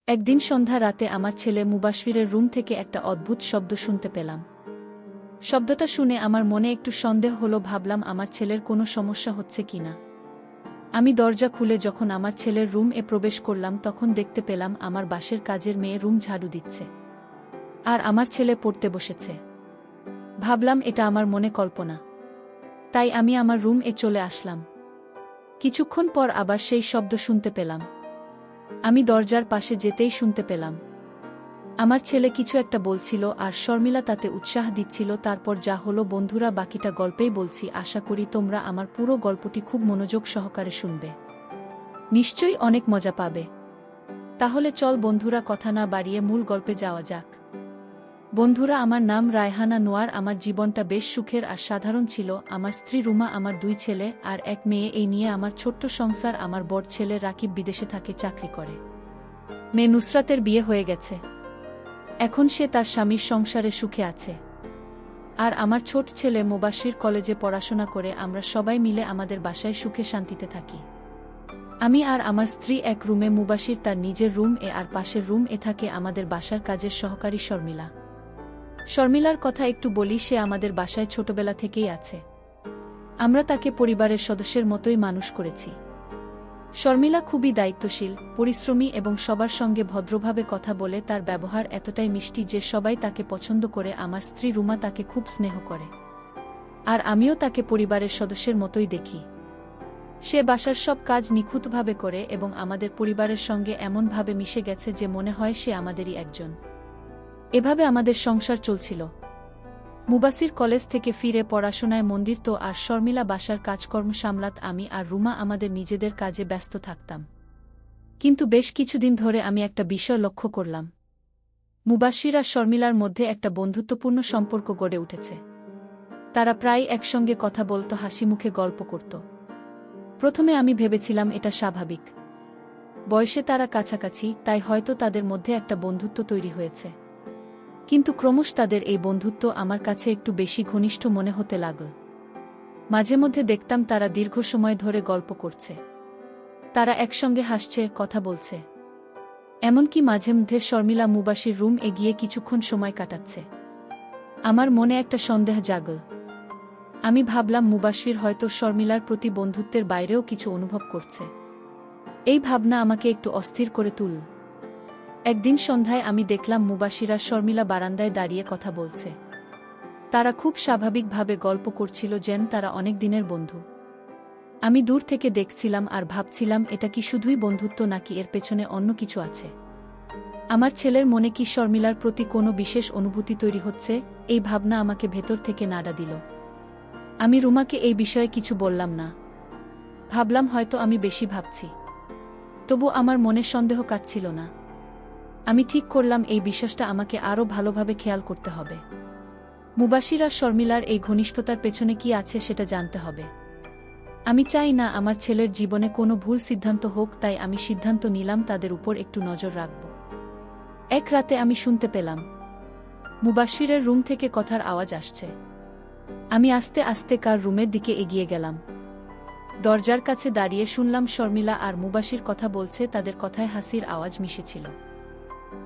একদিন সন্ধ্যা রাতে আমার ছেলে মুবাশশিরের রুম থেকে একটা অদ্ভুত শব্দ শুনতে পেলাম। শব্দটা শুনে আমার মনে একটু সন্দেহ হলো, ভাবলাম আমার ছেলের কোনো সমস্যা হচ্ছে কিনা। আমি দরজা খুলে যখন আমার ছেলের রুম-এ প্রবেশ করলাম তখন দেখতে পেলাম আমার বাসের কাজের মেয়ে রুম ঝাড়ু দিচ্ছে। আর আমার ছেলে পড়তে বসেছে। ভাবলাম এটা আমার মনে কল্পনা। তাই আমি আমার রুম-এ চলে আসলাম। কিছুক্ষণ পর আবার সেই শব্দ শুনতে পেলাম। আমি দরজার পাশে যেতেই শুনতে পেলাম আমার ছেলে কিছু একটা বলছিল আর শর্মিলা তাতে উৎসাহ দিচ্ছিল। তারপর যা হলো বন্ধুরা, বাকিটা গল্পেই বলছি। আশা করি তোমরা আমার পুরো গল্পটি খুব মনোযোগ সহকারে শুনবে। নিশ্চয়ই অনেক মজা পাবে। তাহলে চল বন্ধুরা, কথা না বাড়িয়ে মূল গল্পে যাওয়া যাক। বন্ধুরা, আমার নাম রায়হানা নোয়ার। আমার জীবনটা বেশ সুখের আর সাধারণ ছিল। আমার স্ত্রী রুমা, আমার 2 ছেলে আর 1 মেয়ে, এই নিয়ে আমার ছোট্ট সংসার। আমার বড় ছেলে রাকিব বিদেশে থাকে, চাকরি করে। মেয়ে নুসরাতের বিয়ে হয়ে গেছে। এখন সে তার স্বামীর সংসারে সুখে আছে। আর আমার ছোট ছেলে মুবাশশির কলেজে পড়াশোনা করে। আমরা সবাই মিলে আমাদের বাসায় সুখে শান্তিতে থাকি। আমি আর আমার স্ত্রী এক রুমে, মুবাশশির তার নিজের রুম-এ, আর পাশের রুম-এ থাকে আমাদের বাসার কাজের সহকারী শর্মিলা। শর্মিলার কথা একটু বলি, সে আমাদের বাসায় ছোটবেলা থেকেই আছে। আমরা তাকে পরিবারের সদস্যের মতোই মানুষ করেছি। শর্মিলা খুবই দায়িত্বশীল, পরিশ্রমী এবং সবার সঙ্গে ভদ্রভাবে কথা বলে। তার ব্যবহার এতটাই মিষ্টি যে সবাই তাকে পছন্দ করে। আমার স্ত্রী রুমা তাকে খুব স্নেহ করে। আর আমিও তাকে পরিবারের সদস্যের মতোই দেখি। সে বাসার সব কাজ নিখুঁতভাবে করে এবং আমাদের পরিবারের সঙ্গে এমনভাবে মিশে গেছে যে মনে হয় সে আমাদেরই একজন। এভাবে আমাদের সংসার চলছিল। মুবাশশির কলেজ থেকে ফিরে পড়াশোনায় মন দিত আর শর্মিলা বাসার কাজকর্ম সামলাত। আমি আর রুমা আমাদের নিজেদের কাজে ব্যস্ত থাকতাম। কিন্তু বেশ কিছুদিন ধরে আমি একটা বিষয় লক্ষ্য করলাম। মুবাশশির আর শর্মিলার মধ্যে একটা বন্ধুত্বপূর্ণ সম্পর্ক গড়ে উঠেছে। তারা প্রায় একসঙ্গে কথা বলত, হাসিমুখে গল্প করত। প্রথমে আমি ভেবেছিলাম এটা স্বাভাবিক। বয়সে তারা কাছাকাছি, তাই হয়তো তাদের মধ্যে একটা বন্ধুত্ব তৈরি হয়েছে। কিন্তু ক্রমশ তাদের এই বন্ধুত্ব আমার কাছে একটু বেশি ঘনিষ্ঠ মনে হতে লাগল। মাঝে মধ্যে দেখতাম তারা দীর্ঘ সময় ধরে গল্প করছে। তারা একসঙ্গে হাসছে, কথা বলছে। এমনকি মাঝে মধ্যে শর্মিলা মুবাশশির রুম-এ গিয়ে কিছুক্ষণ সময় কাটাচ্ছে। আমার মনে একটা সন্দেহ জাগল। আমি ভাবলাম মুবাশশির হয়তো শর্মিলার প্রতি বন্ধুত্বের বাইরেও কিছু অনুভব করছে। এই ভাবনা আমাকে একটু অস্থির করে তুলল। একদিন সন্ধ্যায় আমি দেখলাম মুবাশশির আর শর্মিলা বারান্দায় দাঁড়িয়ে কথা বলছে। তারা খুব স্বাভাবিকভাবে গল্প করছিল, যেন তারা অনেক দিনের বন্ধু। আমি দূর থেকে দেখছিলাম আর ভাবছিলাম, এটা কি শুধুই বন্ধুত্ব নাকি এর পেছনে অন্য কিছু আছে। আমার ছেলের মনে কি শর্মিলার প্রতি কোনো বিশেষ অনুভূতি তৈরি হচ্ছে? এই ভাবনা আমাকে ভেতর থেকে নাড়া দিল। আমি রুমাকে এই বিষয়ে কিছু বললাম না। ভাবলাম হয়তো আমি বেশি ভাবছি। তবু আমার মনে সন্দেহ কাটছিল না। আমি ঠিক করলাম এই বিষয়টা আমাকে আরও ভালোভাবে খেয়াল করতে হবে। মুবাশশির আর শর্মিলার এই ঘনিষ্ঠতার পেছনে কি আছে সেটা জানতে হবে। আমি চাই না আমার ছেলের জীবনে কোনো ভুল সিদ্ধান্ত হোক, তাই আমি সিদ্ধান্ত নিলাম তাদের উপর একটু নজর রাখব। এক রাতে আমি শুনতে পেলাম মুবাশশিরের রুম থেকে কথার আওয়াজ আসছে। আমি আস্তে আস্তে কার রুমের দিকে এগিয়ে গেলাম। দরজার কাছে দাঁড়িয়ে শুনলাম শর্মিলা আর মুবাশশির কথা বলছে। তাদের কথায় হাসির আওয়াজ মিশেছিল।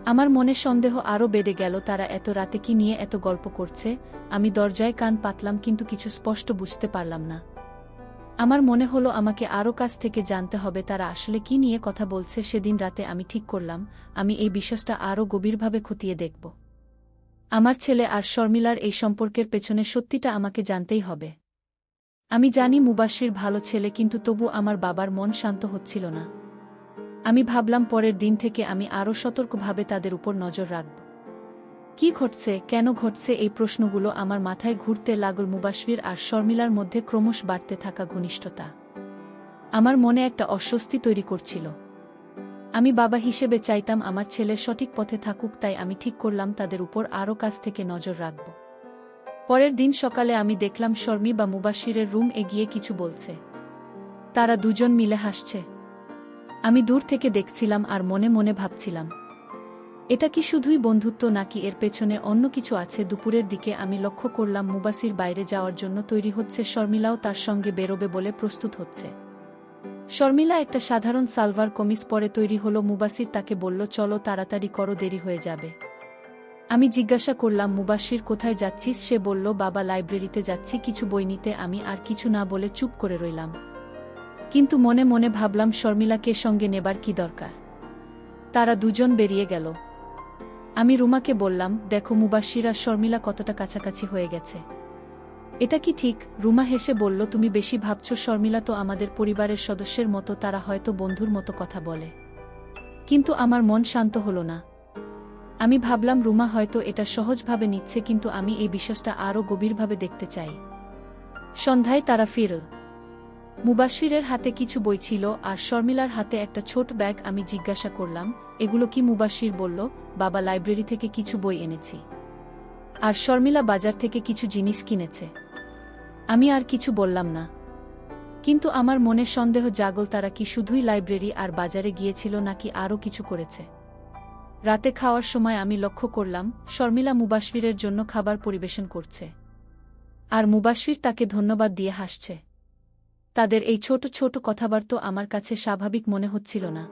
আমার মনে সন্দেহ আরও বেড়ে গেল, তারা এত রাতে কি নিয়ে এত গল্প করছে। আমি দরজায় কান পাতলাম, কিন্তু কিছু স্পষ্ট বুঝতে পারলাম না। আমার মনে হলো আমাকে আরও কাছ থেকে জানতে হবে তারা আসলে কি নিয়ে কথা বলছে। সেদিন রাতে আমি ঠিক করলাম আমি এই বিষয়টা আরও গভীরভাবে খতিয়ে দেখব। আমার ছেলে আর শর্মিলার এই সম্পর্কের পেছনে সত্যিটা আমাকে জানতেই হবে। আমি জানি মুবাশশির ভালো ছেলে, কিন্তু তবু আমার বাবার মন শান্ত হচ্ছিল না। আমি ভাবলাম পরের দিন থেকে আমি আরও সতর্কভাবে তাদের উপর নজর রাখব। কি ঘটছে, কেন ঘটছে, এই প্রশ্নগুলো আমার মাথায় ঘুরতে লাগল। মুবাশশির আর শর্মিলার মধ্যে ক্রমশ বাড়তে থাকা ঘনিষ্ঠতা আমার মনে একটা অস্বস্তি তৈরি করছিল। আমি বাবা হিসেবে চাইতাম আমার ছেলে সঠিক পথে থাকুক, তাই আমি ঠিক করলাম তাদের উপর আরও কাছ থেকে নজর রাখব। পরের দিন সকালে আমি দেখলাম শর্মি বা মুবাশশিরের রুম-এ গিয়ে কিছু বলছে। তারা দুজন মিলে হাসছে। আমি দূর থেকে দেখছিলাম আর মনে মনে ভাবছিলাম, এটা কি শুধুই বন্ধুত্ব নাকি এর পেছনে অন্য কিছু আছে। দুপুরের দিকে আমি লক্ষ্য করলাম মুবাশশির বাইরে যাওয়ার জন্য তৈরি হচ্ছে। শর্মিলাও তার সঙ্গে বেরোবে বলে প্রস্তুত হচ্ছে। শর্মিলা একটা সাধারণ সালভার কমিজ পরে তৈরি হলো। মুবাসির তাকে বলল, চলো তাড়াতাড়ি করো, দেরি হয়ে যাবে। আমি জিজ্ঞাসা করলাম, মুবাসির কোথায় যাচ্ছিস? সে বলল, বাবা লাইব্রেরিতে যাচ্ছি কিছু বই নিতে। আমি আর কিছু না বলে চুপ করে রইলাম, কিন্তু মনে মনে ভাবলাম শর্মিলাকে সঙ্গে নেবার কি দরকার। তারা দুজন বেরিয়ে গেল। আমি রুমাকে বললাম, দেখো মুবাসির আর শর্মিলা কতটা কাছাকাছি হয়ে গেছে। এটা কি ঠিক? রুমা হেসে বলল, তুমি বেশি ভাবছ। শর্মিলা তো আমাদের পরিবারের সদস্যের মতো, তারা হয়তো বন্ধুর মতো কথা বলে। কিন্তু আমার মন শান্ত হলো না। আমি ভাবলাম রুমা হয়তো এটা সহজভাবে নিচ্ছে, কিন্তু আমি এই বিষয়টা আরও গভীরভাবে দেখতে চাই। সন্ধ্যায় তারা ফিরল। মুবাশিরের হাতে কিছু বই ছিল আর শর্মিলার হাতে একটা ছোট ব্যাগ। আমি জিজ্ঞাসা করলাম, এগুলো কি? মুবাশির বলল, বাবা লাইব্রেরি থেকে কিছু বই এনেছি, আর শর্মিলা বাজার থেকে কিছু জিনিস কিনেছে। আমি আর কিছু বললাম না, কিন্তু আমার মনে সন্দেহ জাগল, তারা কি শুধুই লাইব্রেরি আর বাজারে গিয়েছিল নাকি আরও কিছু করেছে। রাতে খাওয়ার সময় আমি লক্ষ্য করলাম শর্মিলা মুবাশিরের জন্য খাবার পরিবেশন করছে, আর মুবাশির তাকে ধন্যবাদ দিয়ে হাসছে। তাদের এই ছোট ছোট কথাবার্তা আমার কাছে স্বাভাবিক মনে হচ্ছিল না।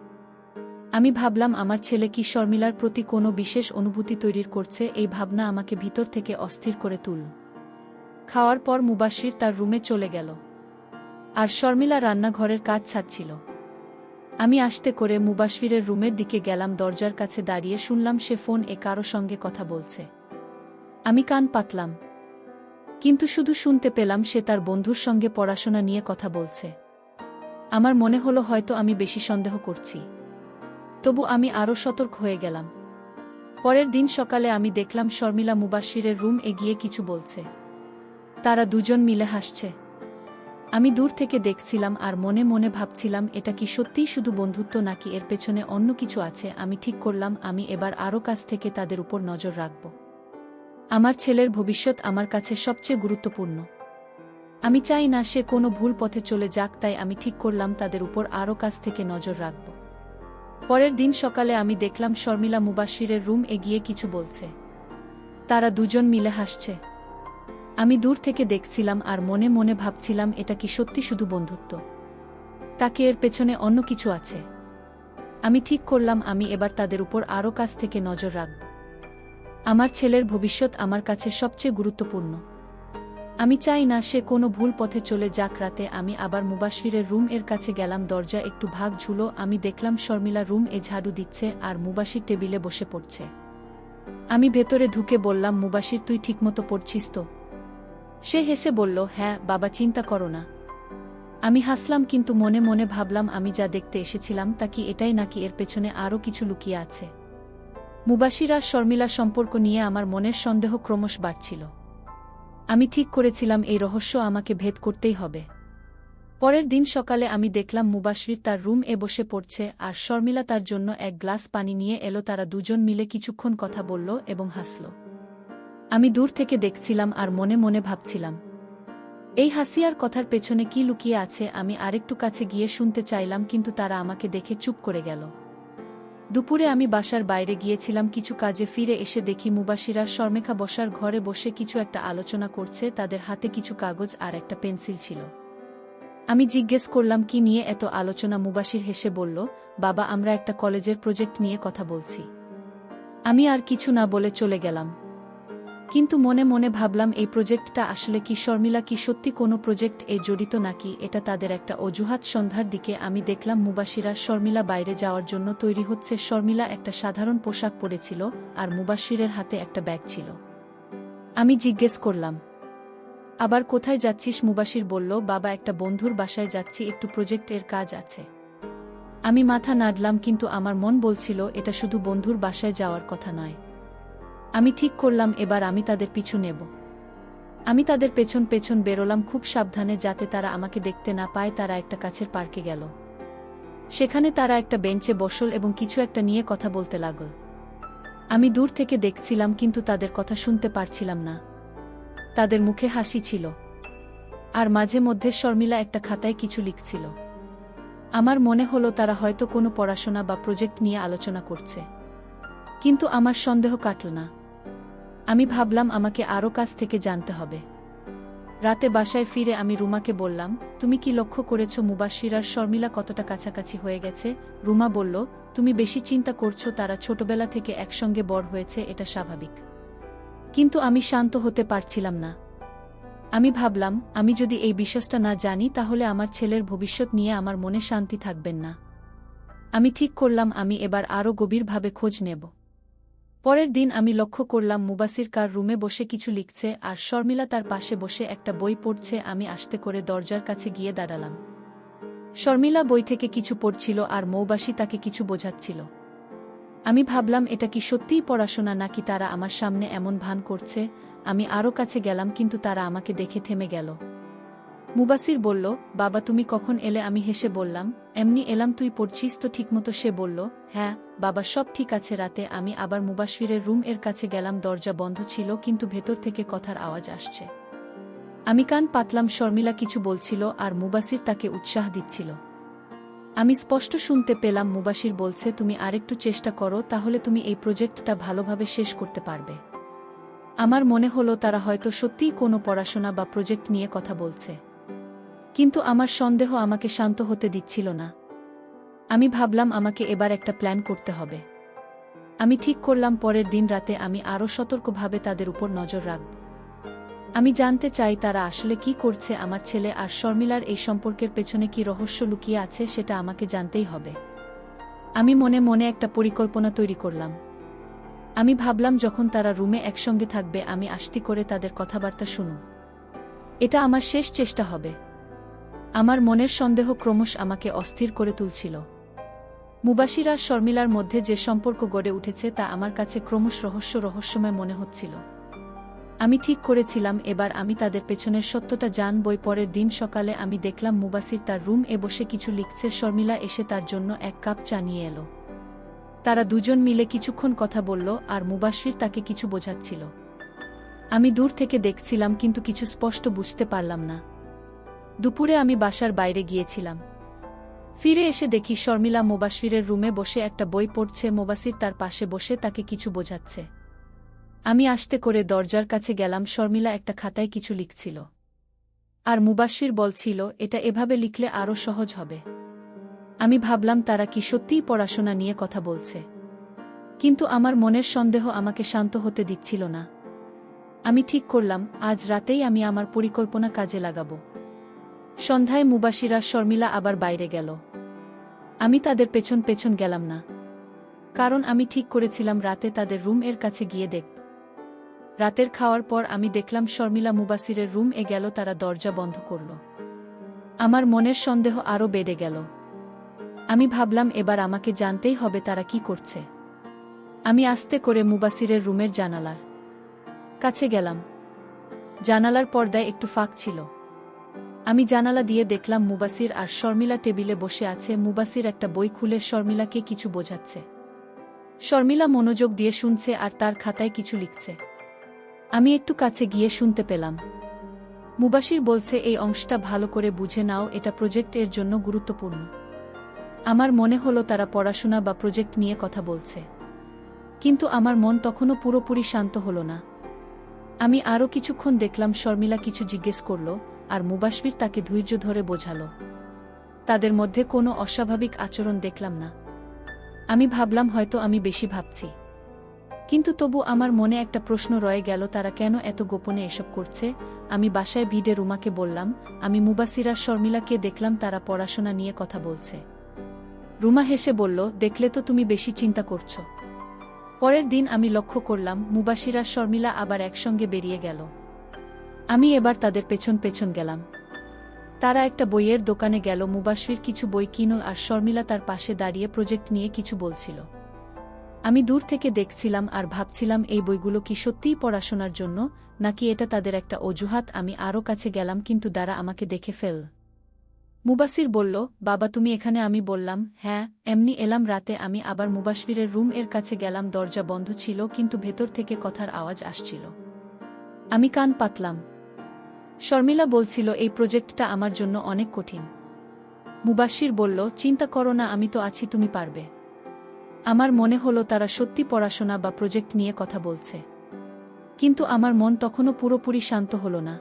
আমি ভাবলাম, আমার ছেলে কি শর্মিলার প্রতি কোনো বিশেষ অনুভূতি তৈরি করছে? এই ভাবনা আমাকে ভিতর থেকে অস্থির করে তুলল। খাওয়ার পর মুবাশির তার রুমে চলে গেল, আর শর্মিলা রান্নাঘরের কাজ ছাড়ছিল। আমি আস্তে করে মুবাশিরের রুমের দিকে গেলাম। দরজার কাছে দাঁড়িয়ে শুনলাম সে ফোন কারো সঙ্গে কথা বলছে। আমি কান পাতলাম, কিন্তু শুধু শুনতে পেলাম সে তার বন্ধুর সঙ্গে পড়াশোনা নিয়ে কথা বলছে। আমার মনে হলো হয়তো আমি বেশি সন্দেহ করছি, তবু আমি আরও সতর্ক হয়ে গেলাম। পরের দিন সকালে আমি দেখলাম শর্মিলা মুবাশিরের রুম এগিয়ে কিছু বলছে। তারা দুজন মিলে হাসছে। আমি দূর থেকে দেখছিলাম আর মনে মনে ভাবছিলাম, এটা কি সত্যিই শুধু বন্ধুত্ব নাকি এর পেছনে অন্য কিছু আছে। আমি ঠিক করলাম আমি এবার আরও কাছ থেকে তাদের উপর নজর রাখব। আমার ছেলের ভবিষ্যৎ আমার কাছে সবচেয়ে গুরুত্বপূর্ণ। আমি চাই না সে কোনো ভুল পথে চলে যাক, তাই আমি ঠিক করলাম তাদের উপর আরও কাছ থেকে নজর রাখব। পরের দিন সকালে আমি দেখলাম শর্মিলা মুবাশিরের রুম এগিয়ে কিছু বলছে। তারা দুজন মিলে হাসছে। আমি দূর থেকে দেখছিলাম আর মনে মনে ভাবছিলাম, এটা কি সত্যি শুধু বন্ধুত্ব, তাকে এর পেছনে অন্য কিছু আছে। আমি ঠিক করলাম আমি এবার তাদের উপর আরও কাছ থেকে নজর রাখব। আমার ছেলের ভবিষ্যৎ আমার কাছে সবচেয়ে গুরুত্বপূর্ণ। আমি চাই না সে কোনো ভুল পথে চলে যাক। রাতে আমি আবার মুবাশিরের রুম এর কাছে গেলাম। দরজা একটু ভাগ ঝুলো। আমি দেখলাম শর্মিলা রুম ঝাড়ু দিচ্ছে আর মুবাশির টেবিলে বসে পড়ছে। আমি ভেতরে ঢুকে বললাম, মুবাশির তুই ঠিকমতো পড়ছিস তো? সে হেসে বলল, হ্যাঁ বাবা, চিন্তা করো না। আমি হাসলাম, কিন্তু মনে মনে ভাবলাম, আমি যা দেখতে এসেছিলাম তা কি এটাই নাকি এর পেছনে আরও কিছু লুকিয়ে আছে। মুবাশির আর শর্মিলা সম্পর্ক নিয়ে আমার মনের সন্দেহ ক্রমশ বাড়ছিল। আমি ঠিক করেছিলাম এই রহস্য আমাকে ভেদ করতেই হবে। পরের দিন সকালে আমি দেখলাম মুবাশির তার রুম বসে পড়ছে আর শর্মিলা তার জন্য এক গ্লাস পানি নিয়ে এলো। তারা দুজন মিলে কিছুক্ষণ কথা বলল এবং হাসল। আমি দূর থেকে দেখছিলাম আর মনে মনে ভাবছিলাম, এই হাসি আর কথার পেছনে কি লুকিয়ে আছে। আমি আরেকটু কাছে গিয়ে শুনতে চাইলাম, কিন্তু তারা আমাকে দেখে চুপ করে গেল। দুপুরে আমি বাসার বাইরে গিয়েছিলাম কিছু কাজে। ফিরে এসে দেখি মুবাশিরা শর্মেখা বসার ঘরে বসে কিছু একটা আলোচনা করছে। তাদের হাতে কিছু কাগজ আর একটা পেন্সিল ছিল। আমি জিজ্ঞেস করলাম, কি নিয়ে এত আলোচনা? মুবাশির হেসে বলল, বাবা, আমরা একটা কলেজের প্রজেক্ট নিয়ে কথা বলছি। আমি আর কিছু না বলে চলে গেলাম, কিন্তু মনে মনে ভাবলাম, এই প্রজেক্টটা আসলে কি? শর্মিলা কি সত্যি কোনো প্রজেক্ট জড়িত নাকি এটা তাদের একটা অজুহাত? সন্ধ্যার দিকে আমি দেখলাম মুবাশিরা শর্মিলা বাইরে যাওয়ার জন্য তৈরি হচ্ছে। শর্মিলা একটা সাধারণ পোশাক পরেছিল আর মুবাশিরের হাতে একটা ব্যাগ ছিল। আমি জিজ্ঞেস করলাম, আবার কোথায় যাচ্ছিস? মুবাশির বলল, বাবা, একটা বন্ধুর বাসায় যাচ্ছি, একটু প্রজেক্টের কাজ আছে। আমি মাথা নাড়লাম, কিন্তু আমার মন বলছিল এটা শুধু বন্ধুর বাসায় যাওয়ার কথা নয়। আমি ঠিক করলাম এবার আমি তাদের পিছু নেব। আমি তাদের পেছন পেছন বেরোলাম খুব সাবধানে, যাতে তারা আমাকে দেখতে না পায়। তারা একটা কাছের পার্কে গেল। সেখানে তারা একটা বেঞ্চে বসল এবং কিছু একটা নিয়ে কথা বলতে লাগল। আমি দূর থেকে দেখছিলাম, কিন্তু তাদের কথা শুনতে পারছিলাম না। তাদের মুখে হাসি ছিল, আর মাঝে মধ্যে শর্মিলা একটা খাতায় কিছু লিখছিল। আমার মনে হলো তারা হয়তো কোনো পড়াশোনা বা প্রজেক্ট নিয়ে আলোচনা করছে, কিন্তু আমার সন্দেহ কাটল না। আমি ভাবলাম আমাকে আরও কাছ থেকে জানতে হবে। রাতে বাসায় ফিরে আমি রুমাকে বললাম, তুমি কি লক্ষ্য করেছ মুবাশির আর শর্মিলা কতটা কাছাকাছি হয়ে গেছে? রুমা বলল, তুমি বেশি চিন্তা করছো, তারা ছোটবেলা থেকে একসঙ্গে বড় হয়েছে, এটা স্বাভাবিক। কিন্তু আমি শান্ত হতে পারছিলাম না। আমি ভাবলাম, আমি যদি এই বিশ্বাসটা না জানি তাহলে আমার ছেলের ভবিষ্যৎ নিয়ে আমার মনে শান্তি থাকবেন না। আমি ঠিক করলাম আমি এবার আরও গভীরভাবে খোঁজ নেব। পরের দিন আমি লক্ষ্য করলাম মুবাসির কার রুমে বসে কিছু লিখছে আর শর্মিলা তার পাশে বসে একটা বই পড়ছে। আমি আস্তে করে দরজার কাছে গিয়ে দাঁড়ালাম। শর্মিলা বই থেকে কিছু পড়ছিল আর মৌবাসী তাকে কিছু বোঝাচ্ছিল। আমি ভাবলাম, এটা কি সত্যিই পড়াশোনা নাকি তারা আমার সামনে এমন ভান করছে? আমি আরও কাছে গেলাম কিন্তু তারা আমাকে দেখে থেমে গেল। মুবাসির বলল, বাবা তুমি কখন এলে? আমি হেসে বললাম, এমনি এলাম, তুই পড়ছিস তো ঠিকমতো? সে বলল, হ্যাঁ বাবা, সব ঠিক আছে। রাতে আমি আবার মুবাশিরের রুম এর কাছে গেলাম। দরজা বন্ধ ছিল কিন্তু ভেতর থেকে কথার আওয়াজ আসছে। আমি কান পাতলাম। শর্মিলা কিছু বলছিল আর মুবাসির তাকে উৎসাহ দিচ্ছিল। আমি স্পষ্ট শুনতে পেলাম মুবাশির বলছে, তুমি আরেকটু চেষ্টা করো, তাহলে তুমি এই প্রজেক্টটা ভালোভাবে শেষ করতে পারবে। আমার মনে হলো তারা হয়তো সত্যিই কোনো পড়াশোনা বা প্রজেক্ট নিয়ে কথা বলছে। কিন্তু আমার সন্দেহ আমাকে শান্ত হতে দিচ্ছিল না। আমি ভাবলাম আমাকে এবার একটা প্ল্যান করতে হবে। আমি ঠিক করলাম পরের দিন রাতে আমি আরও সতর্কভাবে তাদের উপর নজর রাখব। আমি জানতে চাই তারা আসলে কি করছে। আমার ছেলে আর শর্মিলার এই সম্পর্কের পেছনে কি রহস্য লুকিয়ে আছে সেটা আমাকে জানতেই হবে। আমি মনে মনে একটা পরিকল্পনা তৈরি করলাম। আমি ভাবলাম যখন তারা রুমে একসঙ্গে থাকবে আমি আস্তে করে তাদের কথাবার্তা শুনব। এটা আমার শেষ চেষ্টা হবে। আমার মনের সন্দেহ ক্রমশ আমাকে অস্থির করে তুলছিল। মুবাশির আর শর্মিলার মধ্যে যে সম্পর্ক গড়ে উঠেছে তা আমার কাছে ক্রমশ রহস্যময় মনে হচ্ছিল। আমি ঠিক করেছিলাম এবার আমি তাদের পেছনের সত্যটা জানবই। পরের দিন সকালে আমি দেখলাম মুবাশির তার রুম এ বসে কিছু লিখছে। শর্মিলা এসে তার জন্য এক কাপ চা নিয়ে এলো। তারা দুজন মিলে কিছুক্ষণ কথা বলল আর মুবাশির তাকে কিছু বোঝাচ্ছিল। আমি দূর থেকে দেখছিলাম কিন্তু কিছু স্পষ্ট বুঝতে পারলাম না। দুপুরে আমি বাসার বাইরে গিয়েছিলাম। ফিরে এসে দেখি শর্মিলা মুবাশিরের রুমে বসে একটা বই পড়ছে। মুবাশির তার পাশে বসে তাকে কিছু বোঝাচ্ছে। আমি আস্তে করে দরজার কাছে গেলাম। শর্মিলা একটা খাতায় কিছু লিখছিল আর মুবাশির বলছিল, এটা এভাবে লিখলে আরও সহজ হবে। আমি ভাবলাম তারা কি সত্যিই পড়াশোনা নিয়ে কথা বলছে। কিন্তু আমার মনের সন্দেহ আমাকে শান্ত হতে দিচ্ছিল না। আমি ঠিক করলাম আজ রাতেই আমি আমার পরিকল্পনা কাজে লাগাবো। সন্ধ্যায় মুবাশির আর শর্মিলা আবার বাইরে গেল। আমি তাদের পেছন পেছন গেলাম না, কারণ আমি ঠিক করেছিলাম রাতে তাদের রুম এর কাছে গিয়ে দেখব। রাতের খাওয়ার পর আমি দেখলাম শর্মিলা মুবাশিরের রুম এ গেল। তারা দরজা বন্ধ করল। আমার মনের সন্দেহ আরও বেড়ে গেল। আমি ভাবলাম এবার আমাকে জানতেই হবে তারা কি করছে। আমি আস্তে করে মুবাশিরের রুমের জানালার কাছে গেলাম। জানালার পর্দায় একটু ফাঁক ছিল। আমি জানালা দিয়ে দেখলাম মুবাশির আর শর্মিলা টেবিলে বসে আছে। মুবাশির একটা বই খুলে শর্মিলাকে কিছু বোঝাচ্ছে। শর্মিলা মনোযোগ দিয়ে শুনছে আর তার খাতায় কিছু লিখছে। আমি একটু কাছে গিয়ে শুনতে পেলাম মুবাশির বলছে, এই অংশটা ভালো করে বুঝে নাও, এটা প্রজেক্ট এর জন্য গুরুত্বপূর্ণ। আমার মনে হলো তারা পড়াশোনা বা প্রজেক্ট নিয়ে কথা বলছে, কিন্তু আমার মন তখনও পুরোপুরি শান্ত হলো না। আমি আরও কিছুক্ষণ দেখলাম শর্মিলা কিছু জিজ্ঞেস করল আর মুবাশির তাকে ধৈর্য ধরে বোঝালো। তাদের মধ্যে কোনো অস্বাভাবিক আচরণ দেখলাম না। আমি ভাবলাম হয়তো আমি বেশি ভাবছি, কিন্তু তবু আমার মনে একটা প্রশ্ন রয়ে গেল, তারা কেন এত গোপনে এসব করছে। আমি বাসায় ভিড়ে রুমাকে বললাম, আমি মুবাশির আর শর্মিলাকে দেখলাম তারা পড়াশোনা নিয়ে কথা বলছে। রুমা হেসে বলল, দেখলে তো তুমি বেশি চিন্তা করছো। পরের দিন আমি লক্ষ্য করলাম মুবাশির আর শর্মিলা আবার একসঙ্গে বেরিয়ে গেল। আমি এবার তাদের পেছন পেছন গেলাম। তারা একটা বইয়ের দোকানে গেল। মুবাশির কিছু বই কিনল আর শর্মিলা তার পাশে দাঁড়িয়ে প্রজেক্ট নিয়ে কিছু বলছিল। আমি দূর থেকে দেখছিলাম আর ভাবছিলাম এই বইগুলো কি সত্যিই পড়াশোনার জন্য নাকি এটা তাদের একটা অজুহাত। আমি আরও কাছে গেলাম কিন্তু তারা আমাকে দেখে ফেল। মুবাশির বলল, বাবা তুমি এখানে? আমি বললাম, হ্যাঁ এমনি এলাম। রাতে আমি আবার মুবাশিরের রুম এর কাছে গেলাম। দরজা বন্ধ ছিল কিন্তু ভেতর থেকে কথার আওয়াজ আসছিল। আমি কান পাতলাম। শর্মিলা বলছিল, এই প্রজেক্টটা আমার জন্য অনেক কঠিন। মুবাশির বলল, চিন্তা করো না, আমি তো আছি, তুমি পারবে। আমার মনে হলো তারা সত্যি পড়াশোনা বা প্রজেক্ট নিয়ে কথা বলছে, কিন্তু আমার মন তখনও পুরোপুরি শান্ত হলো না।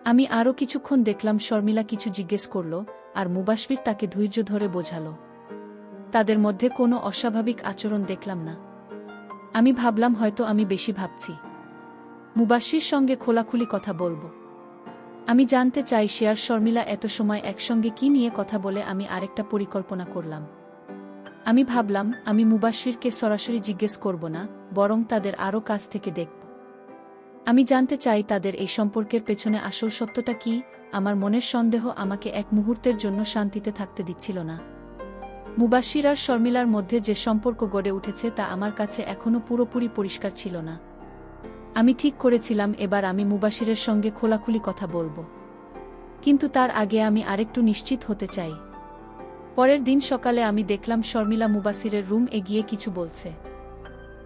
আমি আরও কিছুক্ষণ দেখলাম শর্মিলা কিছু জিজ্ঞেস করল, আর মুবাশশির তাকে ধৈর্য ধরে বোঝাল। তাদের মধ্যে কোনো অস্বাভাবিক আচরণ দেখলাম না। আমি ভাবলাম হয়তো আমি বেশি ভাবছি। মুবাশশির সঙ্গে খোলাখুলি কথা বলবো। আমি জানতে চাই সে আর শর্মিলা এত সময় একসঙ্গে কি নিয়ে কথা বলে। আমি আরেকটা পরিকল্পনা করলাম। আমি ভাবলাম আমি মুবাশশিরকে সরাসরি জিজ্ঞেস করব না, বরং তাদের আরও কাছ থেকে দেখব। আমি জানতে চাই তাদের এই সম্পর্কের পেছনে আসল সত্যটা কি। আমার মনের সন্দেহ আমাকে এক মুহূর্তের জন্য শান্তিতে থাকতে দিচ্ছিল না। মুবাশশির আর শর্মিলার মধ্যে যে সম্পর্ক গড়ে উঠেছে তা আমার কাছে এখনও পুরোপুরি পরিষ্কার ছিল না। আমি ঠিক করেছিলাম এবার আমি মুবাশশিরের সঙ্গে খোলাখুলি কথা বলবো। কিন্তু তার আগে আমি আরেকটু নিশ্চিত হতে চাই। পরের দিন সকালে আমি দেখলাম শর্মিলা মুবাশশিরের রুম এগিয়ে কিছু বলছে।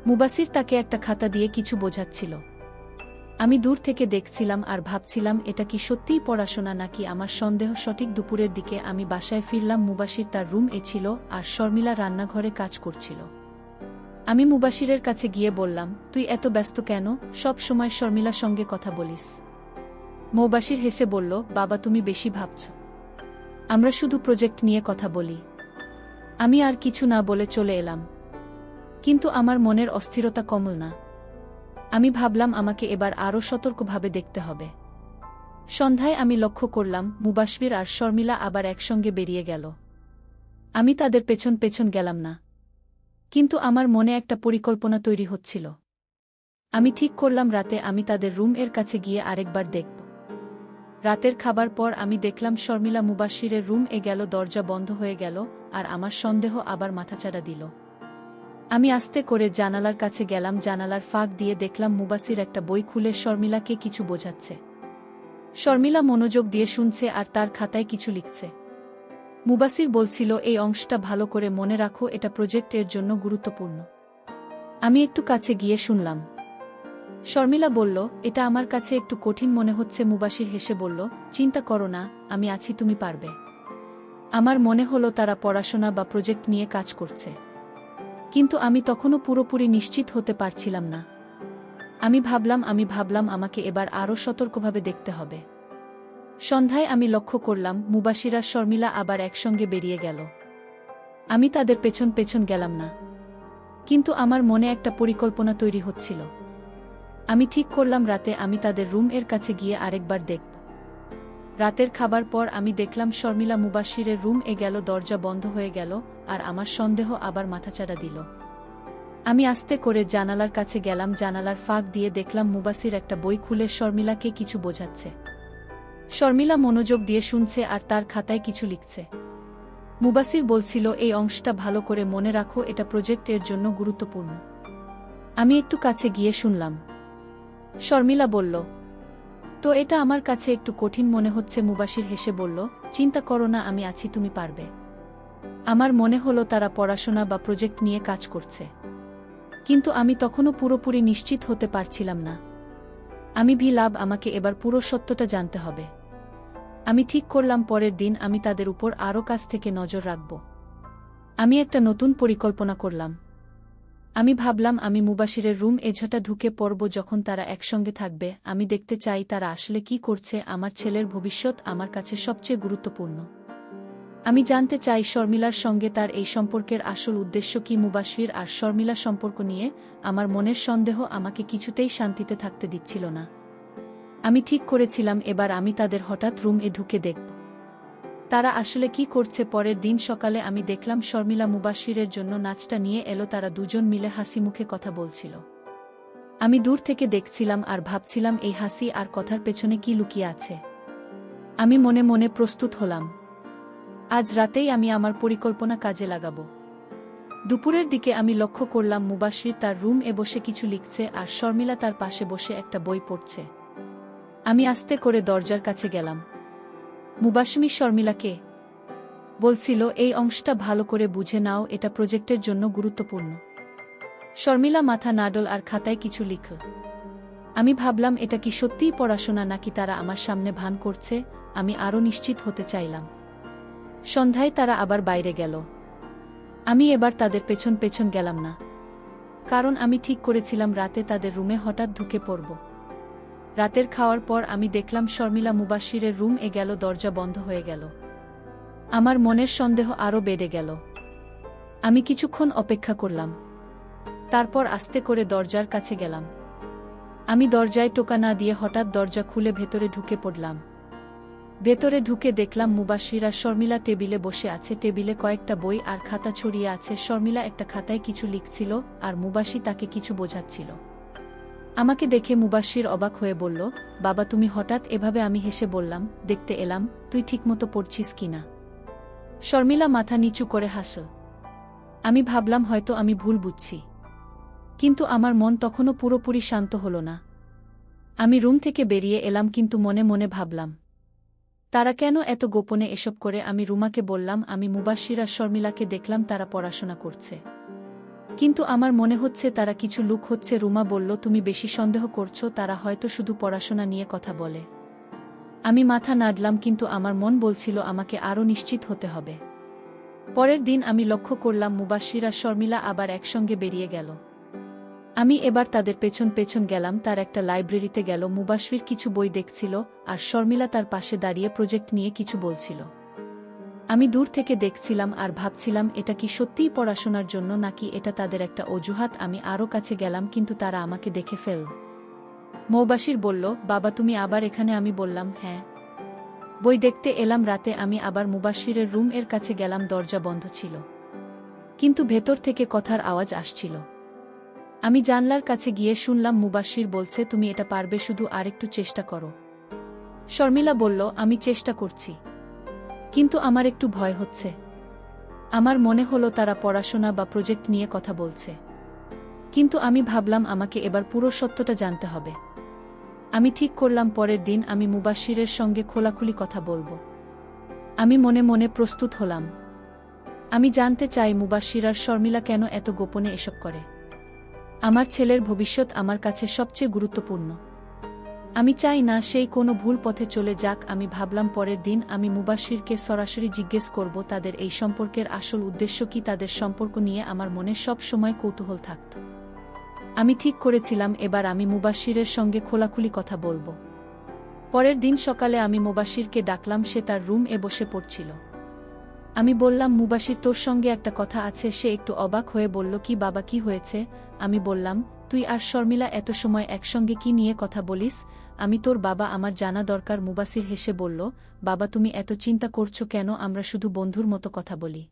মুবাশশির তাকে একটা খাতা দিয়ে কিছু বোঝাচ্ছিল। আমি দূর থেকে দেখছিলাম আর ভাবছিলাম এটা কি সত্যিই পড়াশোনা নাকি আমার সন্দেহ সঠিক। দুপুরের দিকে আমি বাসায় ফিরলাম। মুবাশশির তার রুম এ ছিল আর শর্মিলা রান্নাঘরে কাজ করছিল। আমি মুবাশশিরের কাছে গিয়ে বললাম, তুই এত ব্যস্ত কেন? সব সময় শর্মিলার সঙ্গে কথা বলিস। মুবাশশির হেসে বলল, বাবা তুমি বেশি ভাবছ। আমরা শুধু প্রজেক্ট নিয়ে কথা বলি। আমি আর কিছু না বলে চলে এলাম। কিন্তু আমার মনের অস্থিরতা কমল না। আমি ভাবলাম আমাকে এবার আরও সতর্কভাবে দেখতে হবে। সন্ধ্যায় আমি লক্ষ্য করলাম মুবাশশির আর শর্মিলা আবার একসঙ্গে বেরিয়ে গেল। আমি তাদের পেছন পেছন গেলাম না। কিন্তু আমার মনে একটা পরিকল্পনা তৈরি হচ্ছিল। আমি ঠিক করলাম রাতে আমি তাদের রুম এর কাছে গিয়ে আরেকবার দেখব। রাতের খাবার পর আমি দেখলাম শর্মিলা মুবাশশিরের রুম এ গেল। দরজা বন্ধ হয়ে গেল আর আমার সন্দেহ আবার মাথাচাড়া দিল। আমি আস্তে করে জানালার কাছে গেলাম। জানালার ফাঁক দিয়ে দেখলাম মুবাশশির একটা বই খুলে শর্মিলাকে কিছু বোঝাচ্ছে। শর্মিলা মনোযোগ দিয়ে শুনছে আর তার খাতায় কিছু লিখছে। মুবাশশির বলছিল, এই অংশটা ভালো করে মনে রাখো, এটা প্রজেক্ট এর জন্য গুরুত্বপূর্ণ। আমি একটু কাছে গিয়ে শুনলাম। শর্মিলা বলল, এটা আমার কাছে একটু কঠিন মনে হচ্ছে। মুবাশশির হেসে বলল, চিন্তা করো না, আমি আছি, তুমি পারবে। আমার মনে হলো তারা পড়াশোনা বা প্রজেক্ট নিয়ে কাজ করছে। কিন্তু আমি তখনও পুরোপুরি নিশ্চিত হতে পারছিলাম না। আমি ভাবলাম আমাকে এবার আরও সতর্কভাবে দেখতে হবে। সন্ধ্যায় আমি লক্ষ্য করলাম মুবাশশির আর শর্মিলা আবার একসঙ্গে বেরিয়ে গেল। আমি তাদের পেছন পেছন গেলাম না। কিন্তু আমার মনে একটা পরিকল্পনা তৈরি হচ্ছিল। আমি ঠিক করলাম রাতে আমি তাদের রুম এর কাছে গিয়ে আরেকবার দেখব। রাতের খাবার পর আমি দেখলাম শর্মিলা মুবাশশিরের রুম এ গেল। দরজা বন্ধ হয়ে গেল আর আমার সন্দেহ আবার মাথাচাড়া দিল। আমি আস্তে করে জানালার কাছে গেলাম। জানালার ফাঁক দিয়ে দেখলাম মুবাশশির একটা বই খুলে শর্মিলাকে কিছু বোঝাচ্ছে। শর্মিলা মনোযোগ দিয়ে শুনছে আর তার খাতায় কিছু লিখছে। মুবাশশির বলছিল, এই অংশটা ভালো করে মনে রাখো, এটা প্রজেক্ট এর জন্য গুরুত্বপূর্ণ। আমি একটু কাছে গিয়ে শুনলাম। শর্মিলা বলল, তো এটা আমার কাছে একটু কঠিন মনে হচ্ছে। মুবাশশির হেসে বলল, চিন্তা করো না, আমি আছি, তুমি পারবে। আমার মনে হলো তারা পড়াশোনা বা প্রজেক্ট নিয়ে কাজ করছে। কিন্তু আমি তখনও পুরোপুরি নিশ্চিত হতে পারছিলাম না। আমি ভাবলাম আমাকে এবার পুরো সত্যটা জানতে হবে। আমি ঠিক করলাম পরের দিন আমি তাদের উপর আরও কাছ থেকে নজর রাখব। আমি একটা নতুন পরিকল্পনা করলাম। আমি ভাবলাম আমি মুবাশশিরের রুম এঝাটা ঢুকে পড়ব। যখন তারা একসঙ্গে থাকবে আমি দেখতে চাই তারা আসলে কি করছে। আমার ছেলের ভবিষ্যৎ আমার কাছে সবচেয়ে গুরুত্বপূর্ণ। আমি জানতে চাই শর্মিলার সঙ্গে তার এই সম্পর্কের আসল উদ্দেশ্য কি। মুবাশশির আর শর্মিলা সম্পর্ক নিয়ে আমার মনের সন্দেহ আমাকে কিছুতেই শান্তিতে থাকতে দিচ্ছিল না। আমি ঠিক করেছিলাম এবার আমি তাদের হঠাৎ রুম এ ঢুকে দেখব তারা আসলে কি করছে। পরের দিন সকালে আমি দেখলাম শর্মিলা মুবাশশিরের জন্য নাচটা নিয়ে এলো। তারা দুজন মিলে হাসি মুখে কথা বলছিল। আমি দূর থেকে দেখছিলাম আর ভাবছিলাম এই হাসি আর কথার পেছনে কি লুকিয়ে আছে। আমি মনে মনে প্রস্তুত হলাম। আজ রাতেই আমি আমার পরিকল্পনা কাজে লাগাবো। দুপুরের দিকে আমি লক্ষ্য করলাম মুবাশশির তার রুম এ বসে কিছু লিখছে আর শর্মিলা তার পাশে বসে একটা বই পড়ছে। আমি আস্তে করে দরজার কাছে গেলাম। মুবাশশির শর্মিলাকে বলছিল, এই অংশটা ভালো করে বুঝে নাও, এটা প্রজেক্টের জন্য গুরুত্বপূর্ণ। শর্মিলা মাথা নাড়ল আর খাতায় কিছু লিখল। আমি ভাবলাম এটা কি সত্যিই পড়াশোনা নাকি তারা আমার সামনে ভান করছে। আমি আরও নিশ্চিত হতে চাইলাম। সন্ধ্যায় তারা আবার বাইরে গেল। আমি এবার তাদের পেছন পেছন গেলাম না, কারণ আমি ঠিক করেছিলাম রাতে তাদের রুমে হঠাৎ ঢুকে পড়ব। রাতের খাওয়ার পর আমি দেখলাম শর্মিলা মুবাশিরের রুম এ গেল, দরজা বন্ধ হয়ে গেল। আমার মনের সন্দেহ আরও বেড়ে গেল। আমি কিছুক্ষণ অপেক্ষা করলাম। তারপর আস্তে করে দরজার কাছে গেলাম। আমি দরজায় টোকা না দিয়ে হঠাৎ দরজা খুলে ভেতরে ঢুকে পড়লাম। ভেতরে ঢুকে দেখলাম মুবাশির আর শর্মিলা টেবিলে বসে আছে। টেবিলে কয়েকটা বই আর খাতা ছড়িয়ে আছে। শর্মিলা একটা খাতায় কিছু লিখছিল আর মুবাশির তাকে কিছু বোঝাচ্ছিল। আমাকে দেখে মুবাশির অবাক হয়ে বলল, বাবা তুমি হঠাৎ এভাবে? আমি হেসে বললাম, দেখতে এলাম তুই ঠিকমতো পড়ছিস কিনা। শর্মিলা মাথা নিচু করে হাসল। আমি ভাবলাম হয়তো আমি ভুল বুঝছি, কিন্তু আমার মন তখনও পুরোপুরি শান্ত হল না। আমি রুম থেকে বেরিয়ে এলাম, কিন্তু মনে মনে ভাবলাম তারা কেন এত গোপনে এসব করে। আমি রুমাকে বললাম, আমি মুবাশির আর শর্মিলাকে দেখলাম তারা পড়াশোনা করছে, কিন্তু আমার মনে হচ্ছে তারা কিছু লুক হচ্ছে। রুমা বলল, তুমি বেশি সন্দেহ করছো, তারা হয়তো শুধু পড়াশোনা নিয়ে কথা বলে। আমি মাথা নাড়লাম, কিন্তু আমার মন বলছিল আমাকে আরও নিশ্চিত হতে হবে। পরের দিন আমি লক্ষ্য করলাম মুবাশির আর শর্মিলা আবার একসঙ্গে বেরিয়ে গেল। আমি এবার তাদের পেছন পেছন গেলাম। তার একটা লাইব্রেরিতে গেল। মুবাশির কিছু বই দেখছিল আর শর্মিলা তার পাশে দাঁড়িয়ে প্রজেক্ট নিয়ে কিছু বলছিল। আমি দূর থেকে দেখছিলাম আর ভাবছিলাম এটা কি সত্যিই পড়াশোনার জন্য, নাকি এটা তাদের একটা অজুহাত। আমি আরও কাছে গেলাম, কিন্তু তারা আমাকে দেখে ফেলল। মুবাশির বলল, বাবা তুমি আবার এখানে? আমি বললাম, হ্যাঁ, বই দেখতে এলাম। রাতে আমি আবার মুবাশিরের রুম এর কাছে গেলাম। দরজা বন্ধ ছিল, কিন্তু ভেতর থেকে কথার আওয়াজ আসছিল। আমি জানলার কাছে গিয়ে শুনলাম মুবাশির বলছে, তুমি এটা পারবে, শুধু আরেকটু চেষ্টা করো। শর্মিলা বলল, আমি চেষ্টা করছি, কিন্তু আমার একটু ভয় হচ্ছে। আমার মনে হলো তারা পড়াশোনা বা প্রজেক্ট নিয়ে কথা বলছে, কিন্তু আমি ভাবলাম আমাকে এবার পুরো সত্যটা জানতে হবে। আমি ঠিক করলাম পরের দিন আমি মুবাশিরের সঙ্গে খোলাখুলি কথা বলবো। আমি মনে মনে প্রস্তুত হলাম। আমি জানতে চাই মুবাশির আর শর্মিলা কেন এত গোপনে এসব করে। আমার ছেলের ভবিষ্যৎ আমার কাছে সবচেয়ে গুরুত্বপূর্ণ। আমি চাই না সেই কোনো ভুল পথে চলে যাক। আমি ভাবলাম পরের দিন আমি মুবাশিরকে সরাসরি জিজ্ঞেস করব তাদের এই সম্পর্কের আসল উদ্দেশ্য কি। তাদের সম্পর্ক নিয়ে আমার মনে সব সময় কৌতূহল থাকত। আমি ঠিক করেছিলাম এবার আমি মুবাশিরের সঙ্গে খোলাখুলি কথা বলবো। পরের দিন সকালে আমি মুবাশিরকে ডাকলাম। সে তার রুম এ বসে পড়ছিল। আমি বললাম, মুবাশির তোর সঙ্গে একটা কথা আছে। সে একটু অবাক হয়ে বলল, কি বাবা, কি হয়েছে? আমি বললাম, তুই আর শর্মিলা এত সময় একসঙ্গে কি নিয়ে কথা বলিস? আমি তোর বাবা, আমার জানা দরকার। মুবাশির হেসে বলল, বাবা তুমি এত চিন্তা করছো কেন? আমরা শুধু বন্ধুর মতো কথা বলি।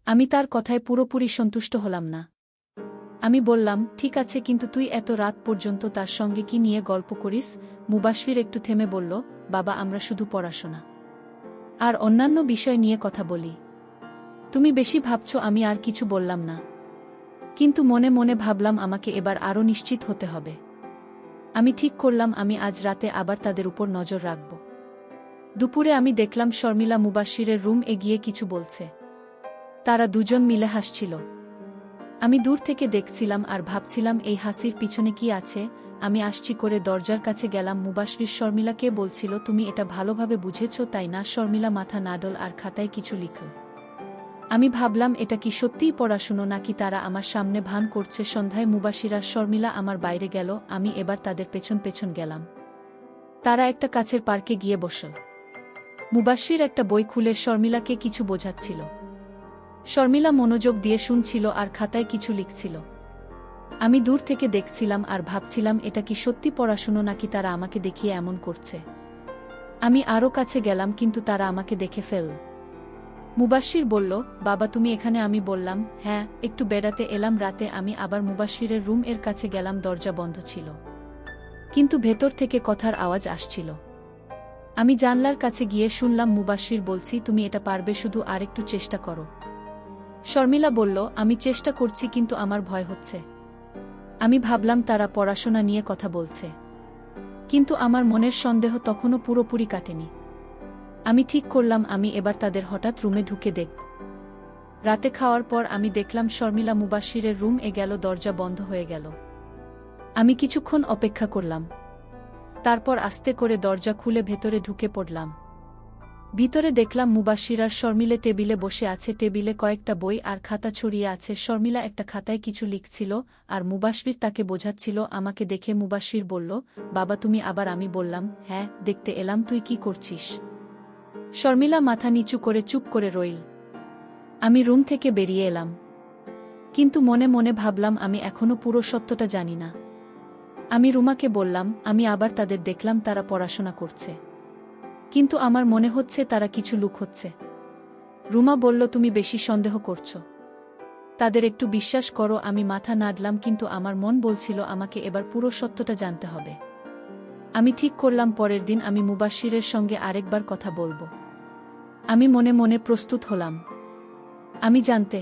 আমি তার কথায় পুরোপুরি সন্তুষ্ট হলাম না। আমি বললাম, ঠিক আছে, কিন্তু তুই এত রাত পর্যন্ত তার সঙ্গে কি নিয়ে গল্প করিস? মুবাশির একটু থেমে বলল, বাবা আমরা শুধু পড়াশোনা আর অন্যান্য বিষয় নিয়ে কথা বলি। তুমি বেশি ভাবছো। আমি আর কিছু বললাম না, কিন্তু মনে মনে ভাবলাম আমাকে এবার আরও নিশ্চিত হতে হবে। আমি ঠিক করলাম আমি আজ রাতে আবার তাদের উপর নজর রাখব। দুপুরে আমি দেখলাম শর্মিলা মুবাশিরের রুম এগিয়ে কিছু বলছে। তারা দুজন মিলে হাসছিল। আমি দূর থেকে দেখছিলাম আর ভাবছিলাম এই হাসির পিছনে কি আছে। আমি আসছি করে দরজার কাছে গেলাম। মুবাশির শর্মিলাকে বলছিল, তুমি এটা ভালোভাবে বুঝেছ তাই না? শর্মিলা মাথা নাড়ল আর খাতায় কিছু লিখল। আমি ভাবলাম এটা কি সত্যিই পড়াশুনো, নাকি তারা আমার সামনে ভান করছে। সন্ধ্যায় মুবাশির আর শর্মিলা আমার বাইরে গেল। আমি এবার তাদের পেছন পেছন গেলাম। তারা একটা কাছের পার্কে গিয়ে বসল। মুবাশির একটা বই খুলে শর্মিলাকে কিছু বোঝাচ্ছিল। শর্মিলা মনোযোগ দিয়ে শুনছিল আর খাতায় কিছু লিখছিল। আমি দূর থেকে দেখছিলাম আর ভাবছিলাম এটা কি সত্যি পড়াশুনো, নাকি তারা আমাকে দেখিয়ে এমন করছে। আমি আরও কাছে গেলাম, কিন্তু তারা আমাকে দেখে ফেলল। মুবাশির বলল, বাবা তুমি এখানে? আমি বললাম, হ্যাঁ, একটু বেড়াতে এলাম। রাতে আমি আবার মুবাশিরের রুম এর কাছে গেলাম। দরজা বন্ধ ছিল, কিন্তু ভেতর থেকে কথার আওয়াজ আসছিল। আমি জানলার কাছে গিয়ে শুনলাম মুবাশির বলছি, তুমি এটা পারবে, শুধু আরেকটু চেষ্টা করো। শর্মিলা বলল, আমি চেষ্টা করছি, কিন্তু আমার ভয় হচ্ছে। আমি ভাবলাম তারা পড়াশোনা নিয়ে কথা বলছে, কিন্তু আমার মনের সন্দেহ তখনও পুরোপুরি কাটেনি। আমি ঠিক করলাম আমি এবার তাদের হঠাৎ রুমে ঢুকে দেখব। রাতে খাওয়ার পর আমি দেখলাম শর্মিলা মুবাশিরের রুম এ গেল। দরজা বন্ধ হয়ে গেল। আমি কিছুক্ষণ অপেক্ষা করলাম, তারপর আস্তে করে দরজা খুলে ভেতরে ঢুকে পড়লাম। ভিতরে দেখলাম মুবাশির আর শর্মিলা টেবিলে বসে আছে। টেবিলে কয়েকটা বই আর খাতা ছড়িয়ে আছে। শর্মিলা একটা খাতায় কিছু লিখছিল আর মুবাশির তাকে বোঝাচ্ছিল। আমাকে দেখে মুবাশির বলল, বাবা তুমি আবার? আমি বললাম, হ্যাঁ, দেখতে এলাম। তুই কি করছিস? শর্মিলা মাথা নিচু করে চুপ করে রইল। আমি রুম থেকে বেরিয়ে এলাম, কিন্তু মনে মনে ভাবলাম আমি এখনো পুরো সত্যটা জানি না। আমি রুমাকে বললাম, আমি আবার তাদের দেখলাম তারা পড়াশোনা করছে, কিন্তু আমার মনে হচ্ছে তারা কিছু লুকোচ্ছে। রুমা বলল, তুমি বেশি সন্দেহ করছো, তাদের একটু বিশ্বাস করো। আমি মাথা নাড়লাম, কিন্তু আমার মন বলছিল আমাকে এবার পুরো সত্যটা জানতে হবে। আমি ঠিক করলাম পরের দিন আমি মুবাশিরের সঙ্গে আরেকবার কথা বলবো। আমি মনে মনে প্রস্তুত হলাম। আমি জানতে